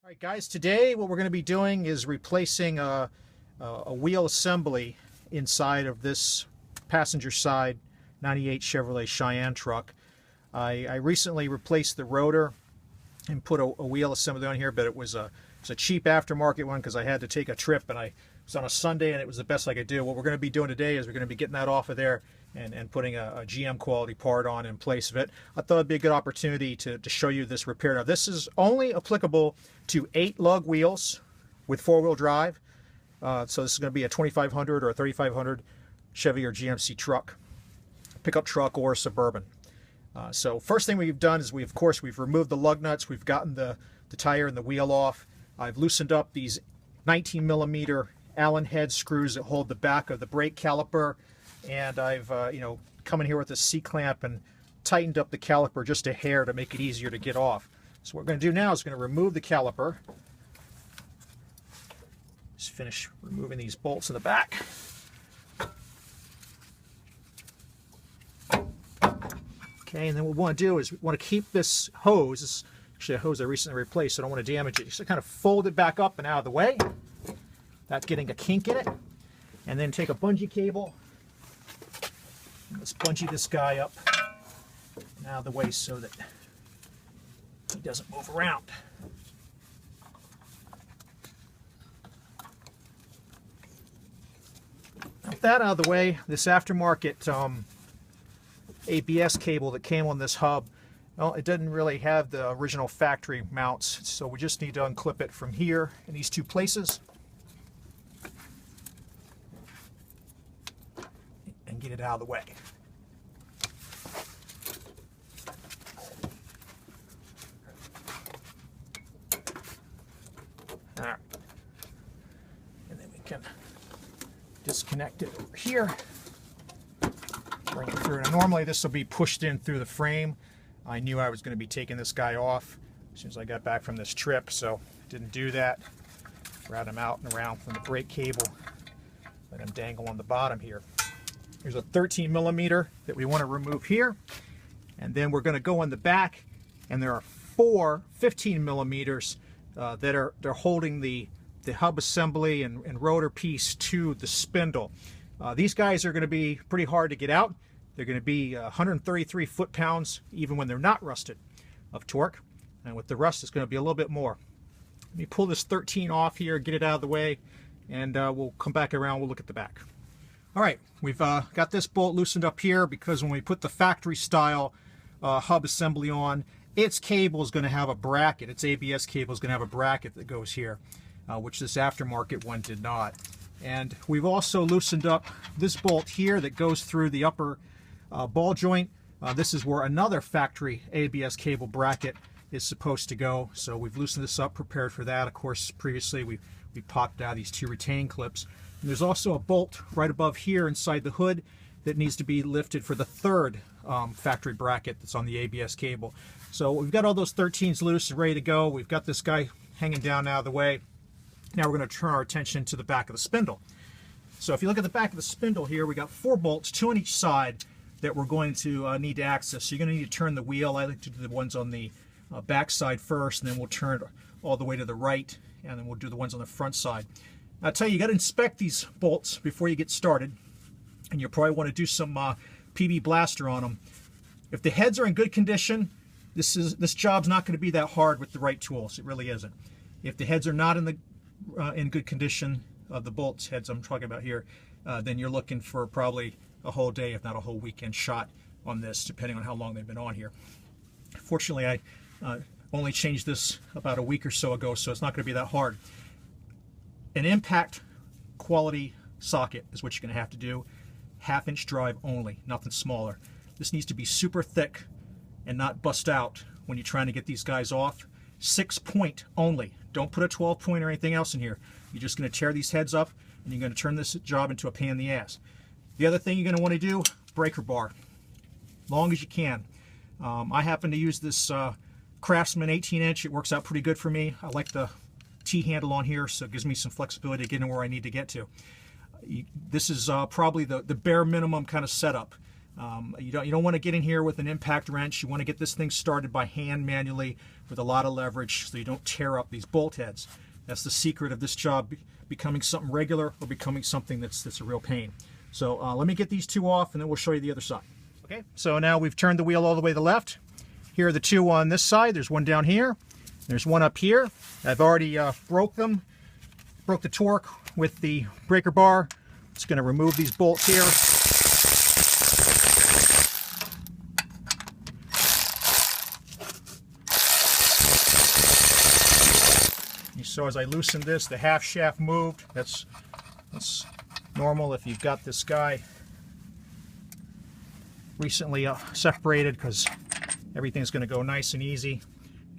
All right, guys, today what we're going to be doing is replacing a wheel assembly inside of this passenger side 98 Chevrolet Cheyenne truck. I recently replaced the rotor and put a wheel assembly on here, but it was a cheap aftermarket one because I had to take a trip and it was on a Sunday and it was the best I could do. What we're going to be doing today is we're going to be getting that off of there and putting a GM quality part on in place of it. I thought it'd be a good opportunity to show you this repair. Now, this is only applicable to 8 lug wheels with 4-wheel drive. So this is going to be a 2500 or a 3500 Chevy or GMC truck, pickup truck or Suburban. So first thing we've done is we've removed the lug nuts. We've gotten the tire and the wheel off. I've loosened up these 19 millimeter Allen head screws that hold the back of the brake caliper, and I've come in here with a C-clamp and tightened up the caliper just a hair to make it easier to get off. So what we're going to do now is going to remove the caliper. Just finish removing these bolts in the back. Okay, and then what we want to do is we want to keep this hose. This is actually a hose I recently replaced, so I don't want to damage it. Just kind of fold it back up and out of the way. That's getting a kink in it. And then take a bungee cable. Let's bungee this guy up and out of the way so that he doesn't move around. With that out of the way, this aftermarket ABS cable that came on this hub, well, it didn't really have the original factory mounts, so we just need to unclip it from here in these two places and get it out of the way. All right. And then we can disconnect it over here. Bring it through. Now, normally this will be pushed in through the frame. I knew I was going to be taking this guy off as soon as I got back from this trip, so I didn't do that. Route him out and around from the brake cable. Let him dangle on the bottom here. There's a 13 millimeter that we want to remove here, and then we're going to go on the back, and there are 4 15 millimeters that they're holding the hub assembly and rotor piece to the spindle. These guys are going to be pretty hard to get out. They're going to be 133 foot-pounds even when they're not rusted of torque, and with the rust it's going to be a little bit more. Let me pull this 13 off here, get it out of the way, and we'll come back around. We'll look at the back. All right, we've got this bolt loosened up here because when we put the factory style hub assembly on, its cable is going to have a bracket. Its ABS cable is going to have a bracket that goes here, which this aftermarket one did not. And we've also loosened up this bolt here that goes through the upper ball joint. This is where another factory ABS cable bracket is supposed to go. So we've loosened this up, prepared for that. Of course, previously we popped out these 2 retain clips. And there's also a bolt right above here inside the hood that needs to be lifted for the 3rd factory bracket that's on the ABS cable. So we've got all those 13s loose and ready to go. We've got this guy hanging down out of the way. Now we're going to turn our attention to the back of the spindle. So if you look at the back of the spindle here, we got 4 bolts, 2 on each side, that we're going to need to access. So you're going to need to turn the wheel. I like to do the ones on the back side first, and then we'll turn it all the way to the right, and then we'll do the ones on the front side. I'll tell you, you got to inspect these bolts before you get started, and you'll probably want to do some PB blaster on them. If the heads are in good condition, this job's not going to be that hard with the right tools. It really isn't. If the heads are not in good condition, the bolts heads I'm talking about here, then you're looking for probably a whole day, if not a whole weekend shot on this, depending on how long they've been on here. Fortunately, I only changed this about a week or so ago, so it's not going to be that hard. An impact quality socket is what you're going to have to do. 1/2-inch drive only, nothing smaller. This needs to be super thick and not bust out when you're trying to get these guys off. 6-point only. Don't put a 12-point or anything else in here. You're just going to tear these heads up, and you're going to turn this job into a pain in the ass. The other thing you're going to want to do, breaker bar, long as you can. I happen to use this Craftsman 18-inch. It works out pretty good for me. I like the T-handle on here, so it gives me some flexibility to get in where I need to get to. This is probably the bare minimum kind of setup. You don't want to get in here with an impact wrench. You want to get this thing started by hand manually with a lot of leverage so you don't tear up these bolt heads. That's the secret of this job becoming something regular or becoming something that's a real pain. So let me get these two off and then we'll show you the other side. Okay, so now we've turned the wheel all the way to the left. Here are the two on this side. There's one down here. There's one up here. I've already broke them. Broke the torque with the breaker bar. It's going to remove these bolts here. So as I loosened this, the half shaft moved. That's normal if you've got this guy recently separated, because everything's going to go nice and easy.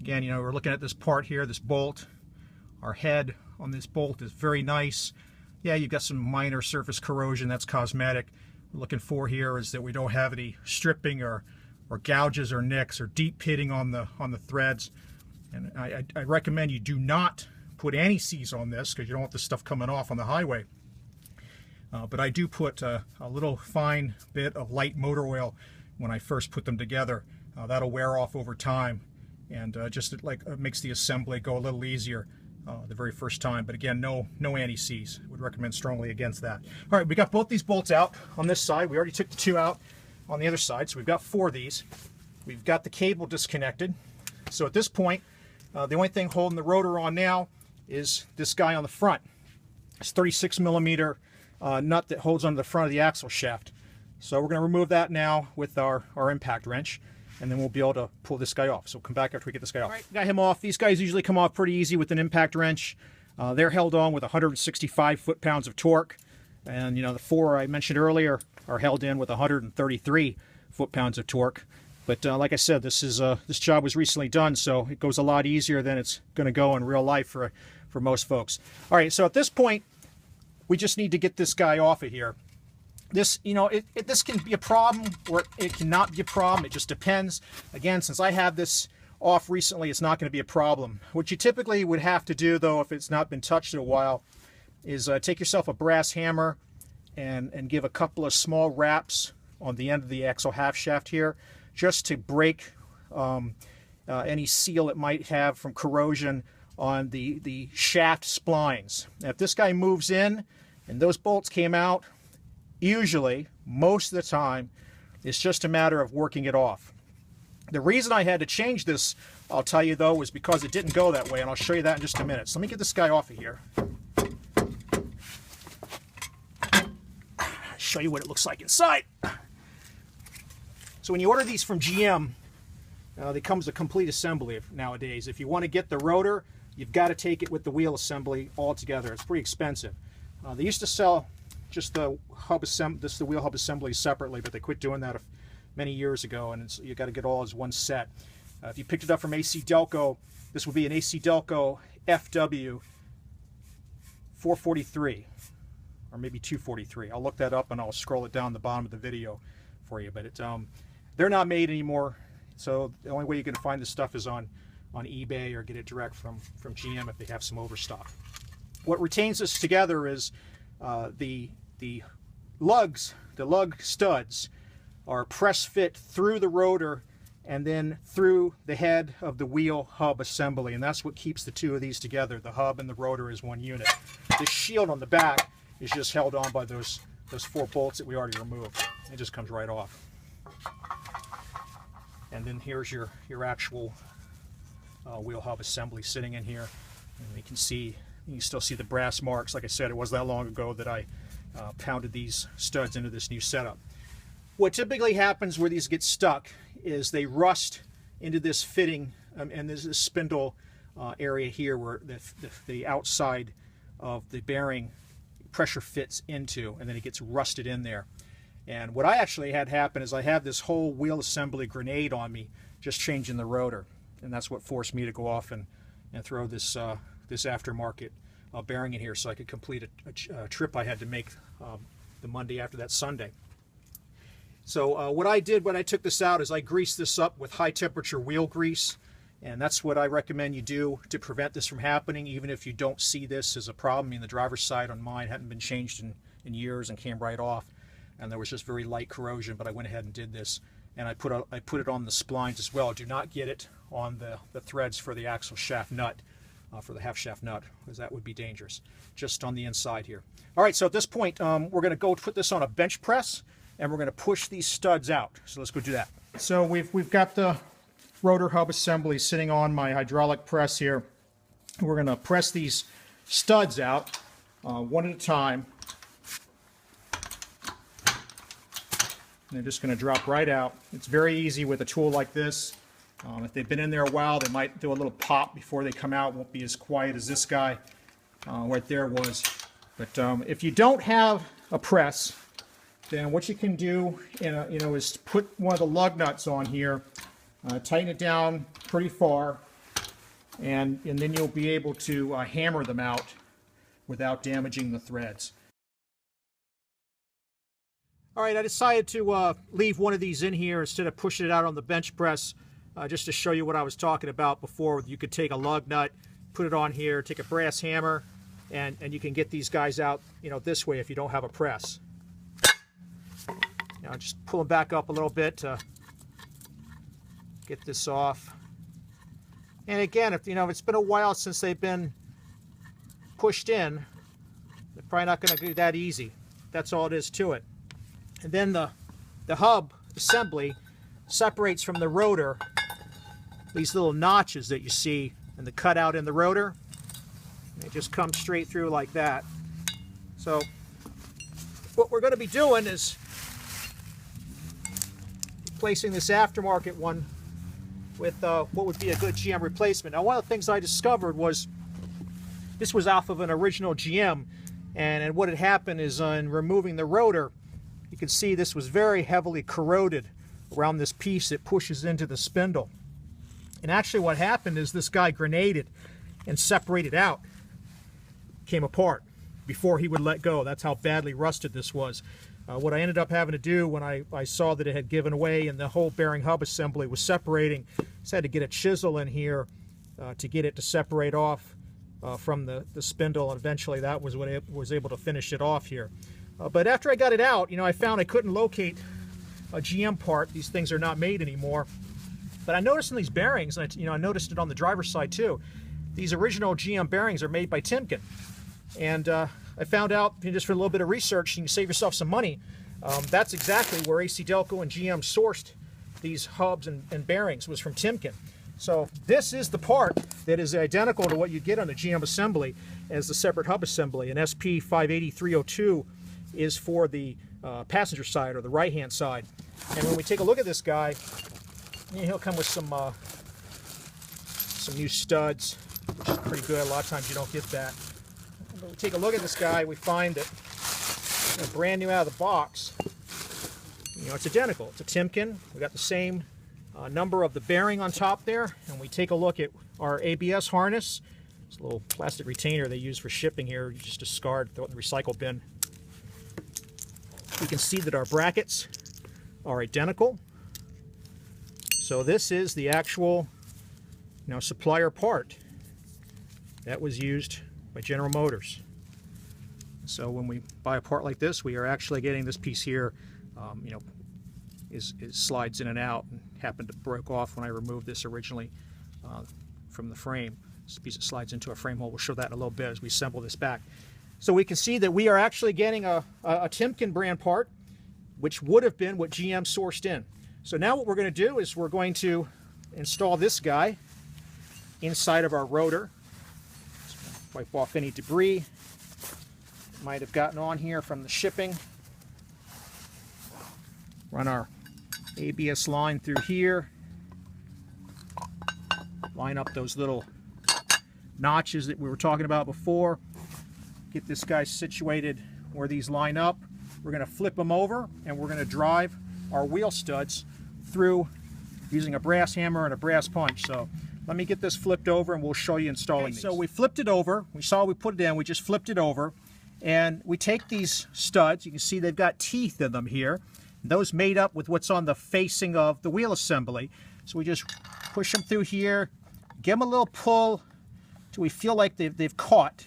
Again, you know, we're looking at this part here, this bolt. Our head on this bolt is very nice. Yeah, you've got some minor surface corrosion. That's cosmetic. What we're looking for here is that we don't have any stripping or gouges or nicks or deep pitting on the threads. And I recommend you do not put any C's on this because you don't want this stuff coming off on the highway. But I do put a little fine bit of light motor oil when I first put them together. That'll wear off over time, and just like makes the assembly go a little easier the very first time. But again, no anti-seize. Would recommend strongly against that. All right, we got both these bolts out on this side. We already took the two out on the other side, so we've got 4 of these. We've got the cable disconnected. So at this point, the only thing holding the rotor on now is this guy on the front. It's 36 millimeter nut that holds onto the front of the axle shaft. So we're going to remove that now with our impact wrench, and then we'll be able to pull this guy off. So we'll come back after we get this guy off. All right, got him off. These guys usually come off pretty easy with an impact wrench. They're held on with 165 foot-pounds of torque. And, you know, the 4 I mentioned earlier are held in with 133 foot-pounds of torque. But like I said, this job was recently done, so it goes a lot easier than it's going to go in real life for most folks. All right, so at this point, we just need to get this guy off of here. This, you know, this can be a problem or it cannot be a problem. It just depends. Again, since I have this off recently, it's not going to be a problem. What you typically would have to do, though, if it's not been touched in a while, is take yourself a brass hammer and give a couple of small raps on the end of the axle half shaft here, just to break any seal it might have from corrosion on the shaft splines. Now, if this guy moves in and those bolts came out, usually, most of the time, it's just a matter of working it off. The reason I had to change this, I'll tell you though, was because it didn't go that way, and I'll show you that in just a minute. So let me get this guy off of here. Show you what it looks like inside. So when you order these from GM, they come as a complete assembly nowadays. If you want to get the rotor, you've got to take it with the wheel assembly all together. It's pretty expensive. They used to sell just the wheel hub assembly separately, but they quit doing that many years ago, and you got to get all as one set. If you picked it up from AC Delco, this would be an AC Delco FW 443, or maybe 243. I'll look that up and I'll scroll it down the bottom of the video for you. But they're not made anymore, so the only way you can find this stuff is on eBay or get it direct from GM if they have some overstock. What retains this together is the lug studs are press fit through the rotor and then through the head of the wheel hub assembly, and that's what keeps the two of these together. The hub and the rotor is one unit. The shield on the back is just held on by those 4 bolts that we already removed. It just comes right off. And then here's your actual wheel hub assembly sitting in here, and you can still see the brass marks. Like I said, it wasn't that long ago that I pounded these studs into this new setup. What typically happens where these get stuck is they rust into this fitting, and there's this spindle area here where the outside of the bearing pressure fits into, and then it gets rusted in there. And what I actually had happen is I have this whole wheel assembly grenade on me, just changing the rotor, and that's what forced me to go off and throw this aftermarket bearing in here so I could complete a trip I had to make the Monday after that Sunday. So what I did when I took this out is I greased this up with high temperature wheel grease, and that's what I recommend you do to prevent this from happening, even if you don't see this as a problem. I mean, the driver's side on mine hadn't been changed in years and came right off. and there was just very light corrosion, but I went ahead and did this, and I put it on the splines as well. Do not get it on the threads for the axle shaft nut, for the half shaft nut, because that would be dangerous. Just on the inside here. All right, so at this point, we're going to go put this on a bench press, and we're going to push these studs out. So let's go do that. So we've got the rotor hub assembly sitting on my hydraulic press here. We're going to press these studs out one at a time. And they're just going to drop right out. It's very easy with a tool like this. If they've been in there a while, they might do a little pop before they come out. It won't be as quiet as this guy right there was. But if you don't have a press, then what you can do is put one of the lug nuts on here, tighten it down pretty far, and then you'll be able to hammer them out without damaging the threads. All right, I decided to leave one of these in here instead of pushing it out on the bench press, just to show you what I was talking about before. You could take a lug nut, put it on here, take a brass hammer, and you can get these guys out, this way if you don't have a press. Just pull them back up a little bit to get this off. And again, if it's been a while since they've been pushed in, they're probably not going to be that easy. That's all it is to it. And then the hub assembly separates from the rotor these little notches that you see in the cutout in the rotor. They just come straight through like that. So what we're going to be doing is replacing this aftermarket one with what would be a good GM replacement. Now, one of the things I discovered was this was off of an original GM, and what had happened is in removing the rotor, you can see this was very heavily corroded around this piece that pushes into the spindle. And actually what happened is this guy grenaded and separated out, came apart before he would let go. That's how badly rusted this was. What I ended up having to do when I saw that it had given away and the whole bearing hub assembly was separating, just had to get a chisel in here to get it to separate off from the spindle, and eventually that was what was able to finish it off here. But after I got it out, I found I couldn't locate a GM part. These things are not made anymore. But I noticed in these bearings, and I noticed it on the driver's side too, these original GM bearings are made by Timken. And I found out, just for a little bit of research, you can save yourself some money. That's exactly where AC Delco and GM sourced these hubs and bearings, was from Timken. So this is the part that is identical to what you get on the GM assembly as the separate hub assembly. An SP 58302 is for the passenger side, or the right-hand side. And when we take a look at this guy, he'll come with some new studs, which is pretty good. A lot of times you don't get that. But we take a look at this guy, we find that brand new out of the box, it's identical. It's a Timken. We got the same number of the bearing on top there, and we take a look at our ABS harness. It's a little plastic retainer they use for shipping here. You just discard, throw it in the recycle bin. We can see that our brackets are identical. So this is the actual supplier part that was used by General Motors. So when we buy a part like this, we are actually getting this piece here, it slides in and out, and happened to break off when I removed this originally from the frame. This piece that slides into a frame hole. We'll show that in a little bit as we assemble this back. So we can see that we are actually getting a Timken brand part, which would have been what GM sourced in. So now what we're going to do is we're going to install this guy inside of our rotor. Wipe off any debris might have gotten on here from the shipping. Run our ABS line through here. Line up those little notches that we were talking about before. Get this guy situated where these line up. We're going to flip them over, and we're going to drive our wheel studs through using a brass hammer and a brass punch. So let me get this flipped over and we'll show you installing these. So we flipped it over. We saw we put it in. We just flipped it over. And we take these studs. You can see they've got teeth in them here. Those made up with what's on the facing of the wheel assembly. So we just push them through here, give them a little pull till we feel like they've caught.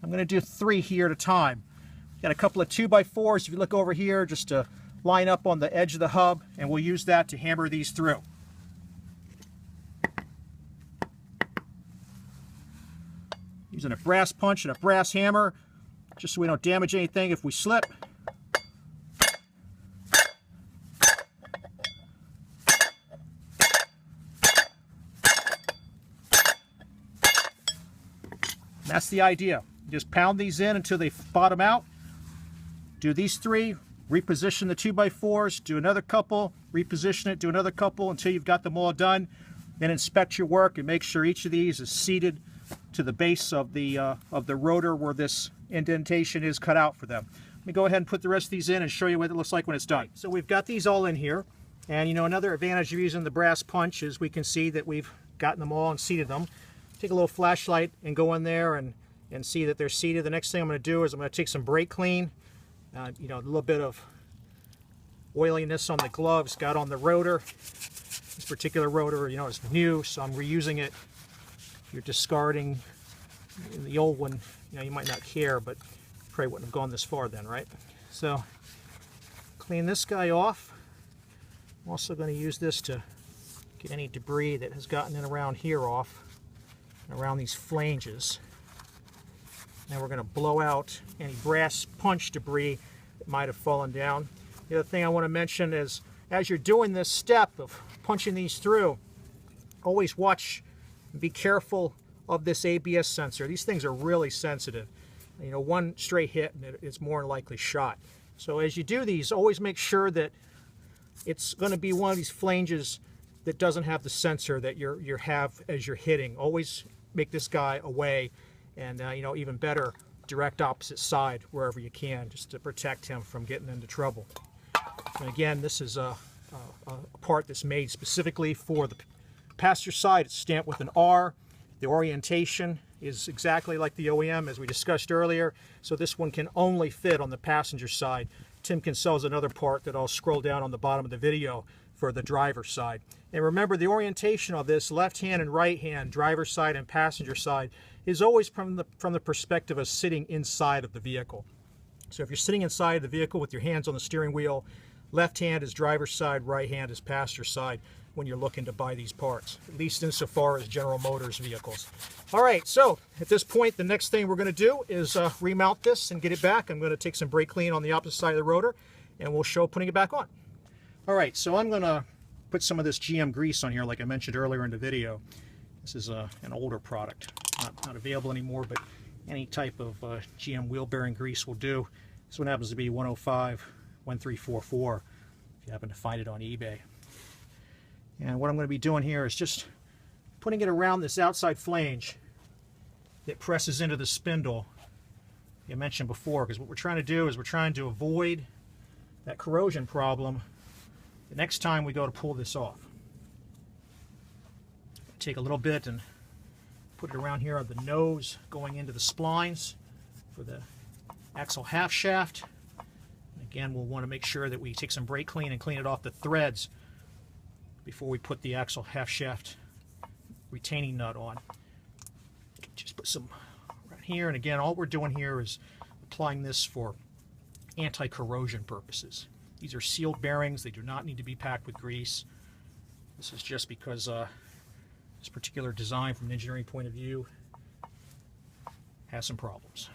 I'm going to do 3 here at a time. Got a couple of 2x4s, if you look over here, just to line up on the edge of the hub, and we'll use that to hammer these through. Using a brass punch and a brass hammer, just so we don't damage anything if we slip. That's the idea. Just pound these in until they bottom out. Do these 3, reposition the 2x4s, do another couple, reposition it, do another couple until you've got them all done. Then inspect your work and make sure each of these is seated to the base of the rotor where this indentation is cut out for them. Let me go ahead and put the rest of these in and show you what it looks like when it's done. So we've got these all in here, and you know, another advantage of using the brass punch is we can see that we've gotten them all and seated them. Take a little flashlight and go in there and see that they're seated. The next thing I'm going to do is I'm going to take some brake clean. You know, a little bit of oiliness on the gloves got on the rotor. This particular rotor, you know, is new, so I'm reusing it. If you're discarding the old one, you know, you might not care, but probably wouldn't have gone this far then, right? So clean this guy off. I'm also going to use this to get any debris that has gotten in around here off, and around these flanges. And we're going to blow out any brass punch debris that might have fallen down. The other thing I want to mention is, as you're doing this step of punching these through, always watch and be careful of this ABS sensor. These things are really sensitive. You know, one stray hit and it's more than likely shot. So as you do these, always make sure that it's going to be one of these flanges that doesn't have the sensor that you have as you're hitting. Always make this guy away, and you know, even better, direct opposite side wherever you can, just to protect him from getting into trouble. And again, this is a part that's made specifically for the passenger side. It's stamped with an R. The orientation is exactly like the OEM as we discussed earlier, so this one can only fit on the passenger side. Timken sells another part that I'll scroll down on the bottom of the video for the driver's side. And remember, the orientation of this left hand and right hand, driver's side and passenger side, is always from the perspective of sitting inside of the vehicle. So if you're sitting inside the vehicle with your hands on the steering wheel, left hand is driver's side, right hand is passenger side when you're looking to buy these parts, at least insofar as General Motors vehicles. All right, so at this point, the next thing we're going to do is remount this and get it back. I'm going to take some brake clean on the opposite side of the rotor, and we'll show putting it back on. All right, so I'm going to put some of this GM grease on here like I mentioned earlier in the video. This is an older product, not available anymore, but any type of GM wheel bearing grease will do. This one happens to be 105 1344 if you happen to find it on eBay. And what I'm going to be doing here is just putting it around this outside flange that presses into the spindle I mentioned before, because what we're trying to do is we're trying to avoid that corrosion problem the next time we go to pull this off. Take a little bit and put it around here on the nose going into the splines for the axle half shaft. And again, we'll want to make sure that we take some brake clean and clean it off the threads before we put the axle half shaft retaining nut on. Just put some right here, and again, all we're doing here is applying this for anti-corrosion purposes. These are sealed bearings. They do not need to be packed with grease. This is just because this particular design from an engineering point of view has some problems.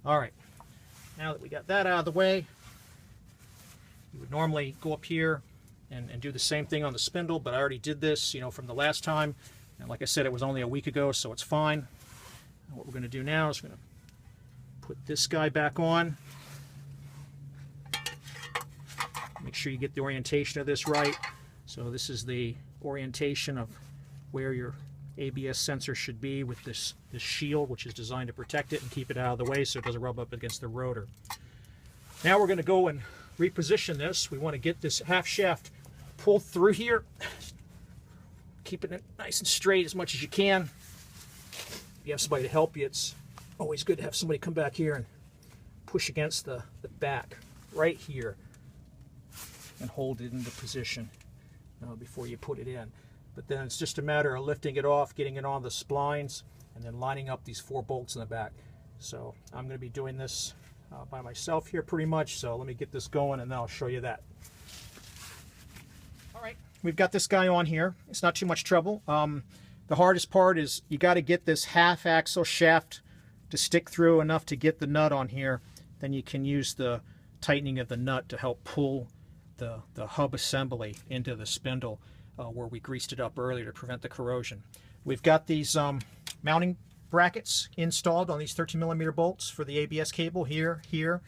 All right, now that we got that out of the way, you would normally go up here and do the same thing on the spindle, but I already did this, you know, from the last time, and like I said, it was only a week ago, so it's fine. And what we're going to do now is we're going to put this guy back on. Make sure you get the orientation of this right. So this is the orientation of where your ABS sensor should be with this shield, which is designed to protect it and keep it out of the way so it doesn't rub up against the rotor. Now we're going to go and reposition this. We want to get this half shaft pulled through here, keeping it nice and straight as much as you can. If you have somebody to help you, it's always good to have somebody come back here and push against the back right here and hold it into position before you put it in. But then it's just a matter of lifting it off, getting it on the splines, and then lining up these 4 bolts in the back. So I'm going to be doing this by myself here pretty much, so let me get this going and then I'll show you that. All right, we've got this guy on here. It's not too much trouble. The hardest part is you got to get this half axle shaft to stick through enough to get the nut on here. Then you can use the tightening of the nut to help pull the hub assembly into the spindle where we greased it up earlier to prevent the corrosion. We've got these mounting brackets installed on these 13mm bolts for the ABS cable here,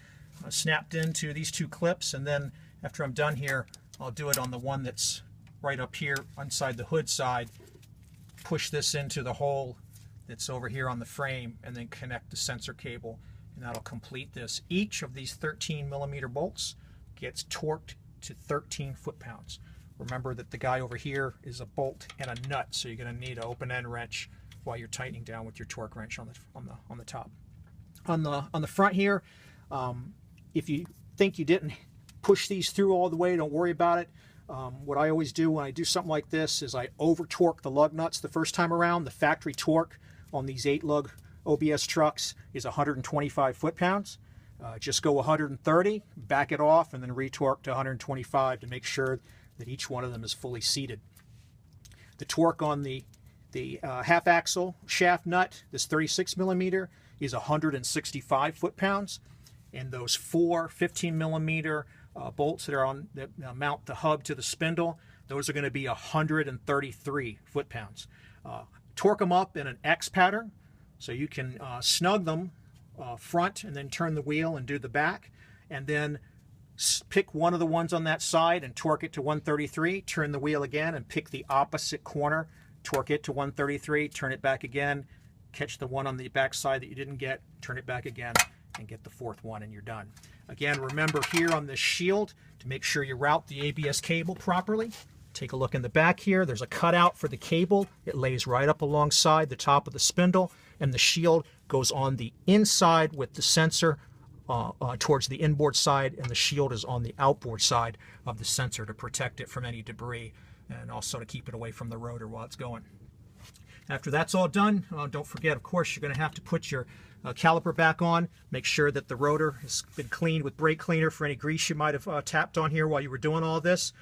snapped into these two clips, and then after I'm done here, I'll do it on the one that's right up here inside the hood side, push this into the hole that's over here on the frame, and then connect the sensor cable, and that'll complete this. Each of these 13mm bolts gets torqued to 13 foot-pounds. Remember that the guy over here is a bolt and a nut, so you're going to need an open-end wrench while you're tightening down with your torque wrench on the top. On the front here, if you think you didn't push these through all the way, don't worry about it. What I always do when I do something like this is I over torque the lug nuts the first time around. The factory torque on these 8-lug OBS trucks is 125 foot-pounds. Just go 130, back it off, and then retorque to 125 to make sure that each one of them is fully seated. The torque on the half axle shaft nut, this 36mm, is 165 foot-pounds, and those four 15mm bolts that are on that mount the hub to the spindle, those are going to be 133 foot-pounds. Torque them up in an X pattern, so you can snug them front and then turn the wheel and do the back, and then pick one of the ones on that side and torque it to 133, turn the wheel again and pick the opposite corner, torque it to 133, turn it back again, catch the one on the back side that you didn't get, turn it back again, and get the fourth one, and you're done. Again, remember here on this shield to make sure you route the ABS cable properly. Take a look in the back here. There's a cutout for the cable. It lays right up alongside the top of the spindle, and the shield goes on the inside with the sensor towards the inboard side, and the shield is on the outboard side of the sensor to protect it from any debris and also to keep it away from the rotor while it's going. After that's all done, don't forget, of course, you're going to have to put your caliper back on. Make sure that the rotor has been cleaned with brake cleaner for any grease you might have tapped on here while you were doing all this.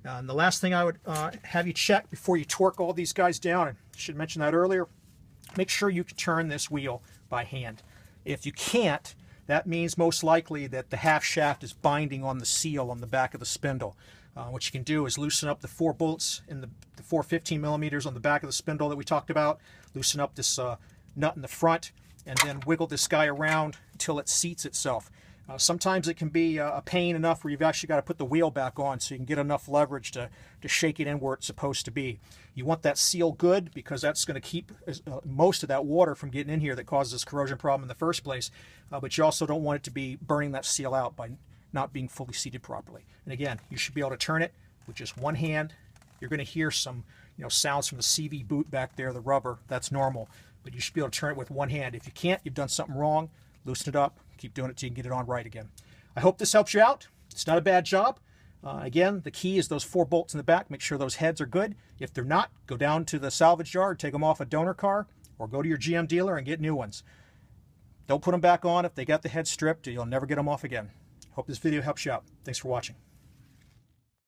And the last thing I would have you check before you torque all these guys down, I should mention that earlier, make sure you can turn this wheel by hand. If you can't, that means most likely that the half shaft is binding on the seal on the back of the spindle. What you can do is loosen up the 4 bolts in the 4 15mm on the back of the spindle that we talked about, loosen up this nut in the front, and then wiggle this guy around until it seats itself. Sometimes it can be a pain enough where you've actually got to put the wheel back on so you can get enough leverage to shake it in where it's supposed to be. You want that seal good because that's going to keep most of that water from getting in here that causes this corrosion problem in the first place. But you also don't want it to be burning that seal out by not being fully seated properly. And again, you should be able to turn it with just one hand. You're going to hear some sounds from the CV boot back there, the rubber. That's normal. But you should be able to turn it with one hand. If you can't, you've done something wrong. Loosen it up. Keep doing it till you can get it on right again. I hope this helps you out. It's not a bad job. Again, the key is those 4 bolts in the back. Make sure those heads are good. If they're not, go down to the salvage yard, take them off a donor car, or go to your GM dealer and get new ones. Don't put them back on if they got the head stripped. You'll never get them off again. Hope this video helps you out. Thanks for watching.